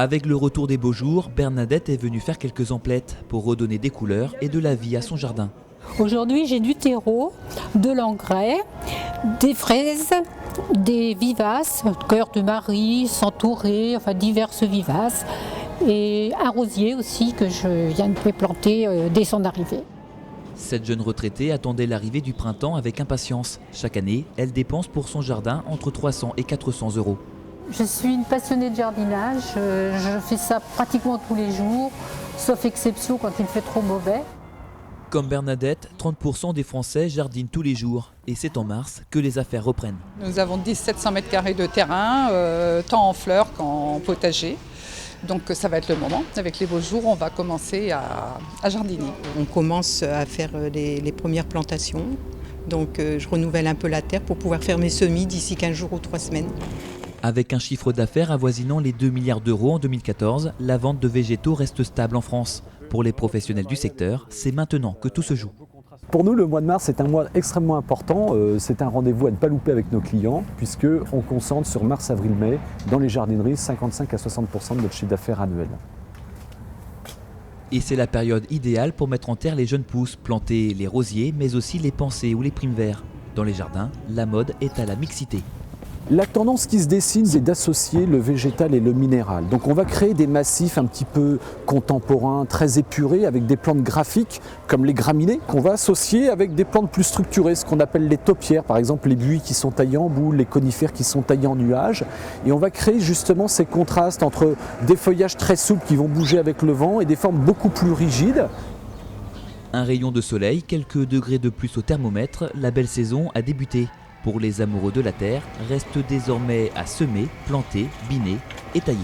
Avec le retour des beaux jours, Bernadette est venue faire quelques emplettes pour redonner des couleurs et de la vie à son jardin. Aujourd'hui, j'ai du terreau, de l'engrais, des fraises, des vivaces, cœur de Marie, centaurées, enfin diverses vivaces, et un rosier aussi que je viens de planter dès son arrivée. Cette jeune retraitée attendait l'arrivée du printemps avec impatience. Chaque année, elle dépense pour son jardin entre 300 et 400 €. Je suis une passionnée de jardinage, je fais ça pratiquement tous les jours, sauf exception quand il fait trop mauvais. Comme Bernadette, 30% des Français jardinent tous les jours et c'est en mars que les affaires reprennent. Nous avons 1700 m² de terrain, tant en fleurs qu'en potager. Donc ça va être le moment. Avec les beaux jours, on va commencer à jardiner. On commence à faire les premières plantations. Donc je renouvelle un peu la terre pour pouvoir faire mes semis d'ici 15 jours ou 3 semaines. Avec un chiffre d'affaires avoisinant les 2 milliards d'euros en 2014, la vente de végétaux reste stable en France. Pour les professionnels du secteur, c'est maintenant que tout se joue. Pour nous, le mois de mars est un mois extrêmement important. C'est un rendez-vous à ne pas louper avec nos clients puisqu'on concentre sur mars, avril, mai dans les jardineries 55 à 60% de notre chiffre d'affaires annuel. Et c'est la période idéale pour mettre en terre les jeunes pousses, planter les rosiers, mais aussi les pensées ou les primes verts. Dans les jardins, la mode est à la mixité. La tendance qui se dessine, c'est d'associer le végétal et le minéral. Donc on va créer des massifs un petit peu contemporains, très épurés, avec des plantes graphiques comme les graminées, qu'on va associer avec des plantes plus structurées, ce qu'on appelle les taupières, par exemple les buis qui sont taillés en boule, les conifères qui sont taillés en nuages. Et on va créer justement ces contrastes entre des feuillages très souples qui vont bouger avec le vent et des formes beaucoup plus rigides. Un rayon de soleil, quelques degrés de plus au thermomètre, la belle saison a débuté. Pour les amoureux de la terre, reste désormais à semer, planter, biner et tailler.